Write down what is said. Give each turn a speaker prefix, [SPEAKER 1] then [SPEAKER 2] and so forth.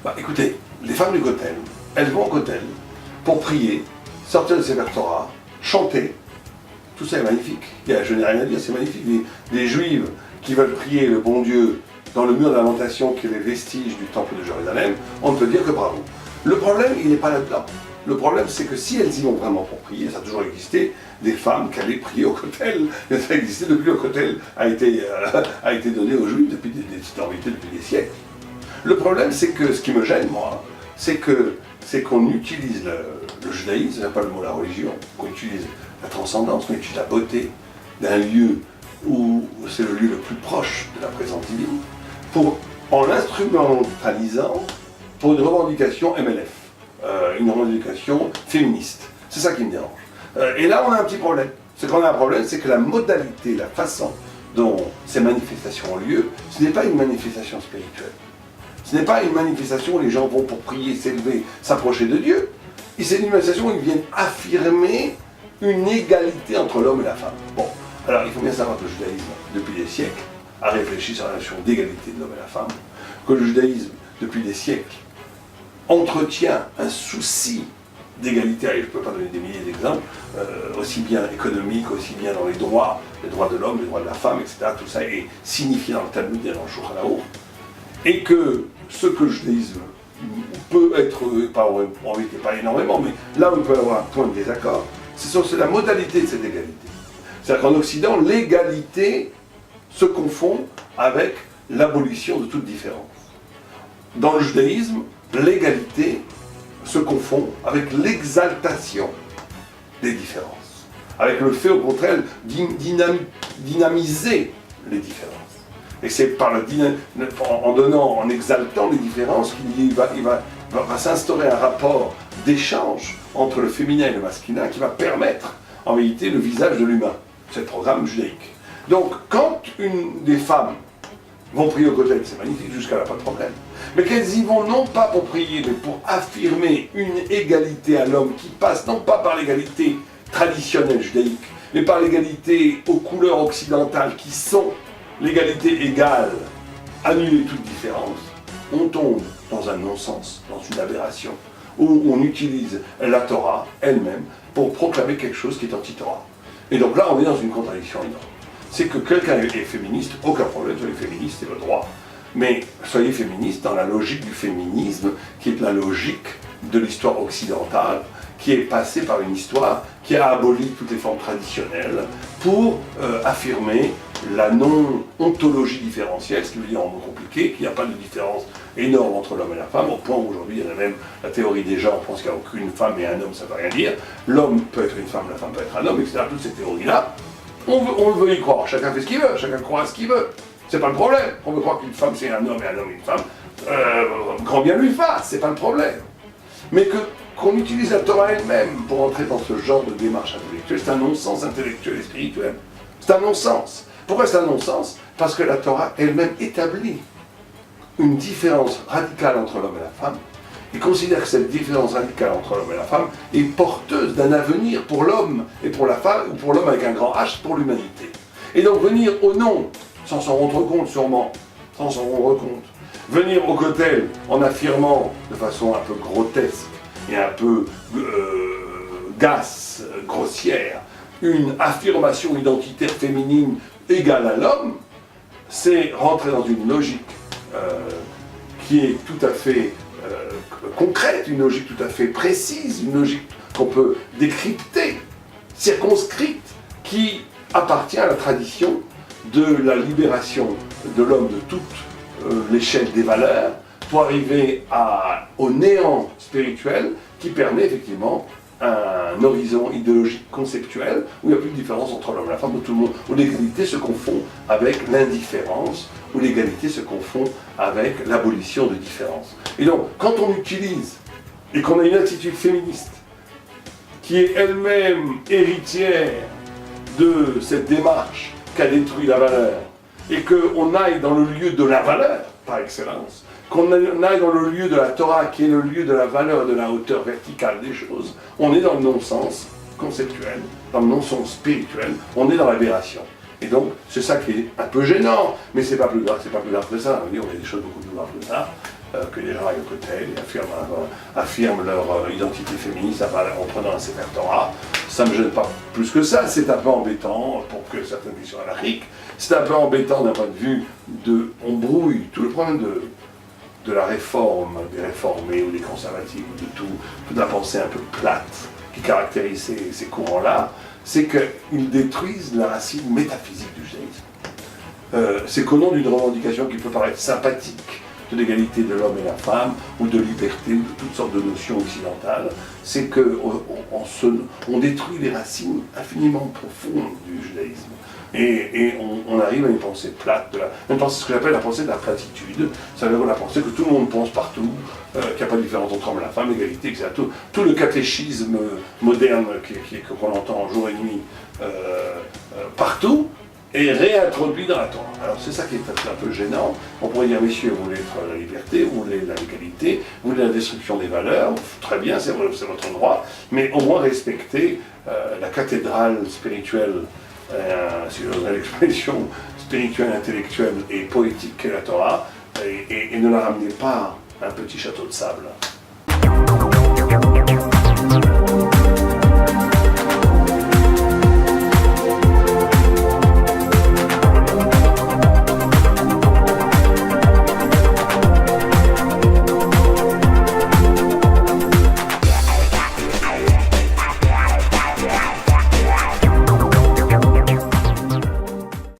[SPEAKER 1] Bah, écoutez, les femmes du Kotel, elles vont au Kotel pour prier, sortir de Sefer Torah, chanter. Tout ça est magnifique. Je n'ai rien à dire, c'est magnifique. Les Juives qui veulent prier le bon Dieu dans le mur de lamentation qui est les vestiges du temple de Jérusalem, on ne peut dire que bravo. Le problème, il n'est pas là-dedans. Le problème, c'est que si elles y vont vraiment pour prier, ça a toujours existé, des femmes qui allaient prier au Kotel. Ça a existé depuis que le Kotel a été donné aux Juifs depuis des siècles. Le problème, c'est que ce qui me gêne, moi, c'est qu'on utilise le judaïsme, pas le mot la religion, qu'on utilise la transcendance, qu'on utilise la beauté d'un lieu où c'est le lieu le plus proche de la présence divine, en l'instrumentalisant pour une revendication MLF, une revendication féministe. C'est ça qui me dérange. Et là, on a un petit problème. C'est qu'on a un problème, c'est que la modalité, la façon dont ces manifestations ont lieu, ce n'est pas une manifestation spirituelle. Ce n'est pas une manifestation où les gens vont pour prier, s'élever, s'approcher de Dieu. C'est une manifestation où ils viennent affirmer une égalité entre l'homme et la femme. Bon, alors il faut bien savoir que le judaïsme, depuis des siècles, a réfléchi sur la notion d'égalité de l'homme et la femme, que le judaïsme, depuis des siècles, entretient un souci d'égalité. Je ne peux pas donner des milliers d'exemples, aussi bien économiques, aussi bien dans les droits de l'homme, les droits de la femme, etc. Tout ça est signifié dans le Talmud et dans le Shulchan Aruch. Et que ce que le judaïsme peut être, en vérité pas énormément, mais là où il peut y avoir un point de désaccord, c'est la modalité de cette égalité. C'est-à-dire qu'en Occident, l'égalité se confond avec l'abolition de toute différence. Dans le judaïsme, l'égalité se confond avec l'exaltation des différences, avec le fait au contraire dynamiser les différences. Et c'est en exaltant les différences qu'il va s'instaurer un rapport d'échange entre le féminin et le masculin qui va permettre en réalité le visage de l'humain. C'est le programme judaïque. Donc quand des femmes vont prier au Kotel, c'est magnifique, jusqu'à là pas de problème. Mais qu'elles y vont non pas pour prier, mais pour affirmer une égalité à l'homme qui passe non pas par l'égalité traditionnelle judaïque, mais par l'égalité aux couleurs occidentales qui sont l'égalité égale, annuler toute différence, on tombe dans un non-sens, dans une aberration, où on utilise la Torah elle-même pour proclamer quelque chose qui est anti-Torah. Et donc là, on est dans une contradiction énorme. C'est que quelqu'un est féministe, aucun problème, soyez féministe, c'est le droit. Mais soyez féministe dans la logique du féminisme, qui est la logique de l'histoire occidentale, qui est passée par une histoire qui a aboli toutes les formes traditionnelles pour affirmer la non-ontologie différentielle, ce qui veut dire en mots compliqués, qu'il n'y a pas de différence énorme entre l'homme et la femme, au point où aujourd'hui il y en a même la théorie des gens, on pense qu'il n'y a aucune femme et un homme, ça ne veut rien dire, l'homme peut être une femme, la femme peut être un homme, etc. Toutes ces théories-là, on veut y croire, chacun fait ce qu'il veut, chacun croit à ce qu'il veut, c'est pas le problème, on veut croire qu'une femme c'est un homme et un homme une femme, grand bien lui fasse, c'est pas le problème. Mais qu'on utilise la Torah elle-même pour entrer dans ce genre de démarche intellectuelle, c'est un non-sens intellectuel et spirituel. C'est un non-sens. Pourquoi c'est un non-sens? Parce que la Torah elle-même établit une différence radicale entre l'homme et la femme, et considère que cette différence radicale entre l'homme et la femme est porteuse d'un avenir pour l'homme et pour la femme, ou pour l'homme avec un grand H, pour l'humanité. Et donc venir au nom, sans s'en rendre compte sûrement, sans s'en rendre compte, venir au Kotel en affirmant de façon un peu grotesque et un peu grossière, une affirmation identitaire féminine égale à l'homme, c'est rentrer dans une logique qui est tout à fait concrète, une logique tout à fait précise, une logique qu'on peut décrypter, circonscrite, qui appartient à la tradition de la libération de l'homme de toute l'échelle des valeurs pour arriver au néant spirituel qui permet effectivement un horizon idéologique conceptuel où il n'y a plus de différence entre l'homme et la femme, où tout le monde, où l'égalité se confond avec l'indifférence, où l'égalité se confond avec l'abolition de différences. Et donc, quand on utilise et qu'on a une attitude féministe qui est elle-même héritière de cette démarche qu'a détruit la valeur, et qu'on aille dans le lieu de la valeur, par excellence, qu'on aille dans le lieu de la Torah, qui est le lieu de la valeur, de la hauteur verticale des choses, on est dans le non-sens conceptuel, dans le non-sens spirituel, on est dans l'aberration. Et donc, c'est ça qui est un peu gênant, mais c'est pas plus grave que ça. On a des choses beaucoup plus graves que ça. que les gens aillent au kotel et affirment leur identité féministe en prenant un Sefer Torah. Ça ne me gêne pas plus que ça, c'est un peu embêtant pour que certaines questions halachiques, c'est un peu embêtant d'un point de vue on brouille tout le problème de la réforme, des réformés ou des conservatifs, de toute la pensée un peu plate qui caractérise ces courants-là, c'est qu'ils détruisent la racine métaphysique du judaïsme. C'est qu'au nom d'une revendication qui peut paraître sympathique, de l'égalité de l'homme et la femme, ou de liberté, ou de toutes sortes de notions occidentales, c'est qu'on détruit les racines infiniment profondes du judaïsme. Et on arrive à une pensée plate, ce que j'appelle la pensée de la platitude, ça veut dire la pensée que tout le monde pense partout, qu'il n'y a pas de différence entre l'homme et la femme, égalité, etc. Tout le catéchisme moderne qu'on entend jour et nuit partout, est réintroduit dans la Torah. Alors c'est ça qui est un peu gênant. On pourrait dire, messieurs, vous voulez la liberté, vous voulez la légalité, vous voulez la destruction des valeurs, très bien, c'est votre droit, mais au moins respectez la cathédrale spirituelle, si j'oserais l'expression, spirituelle, intellectuelle et poétique qu'est la Torah, et ne la ramenez pas à un petit château de sable.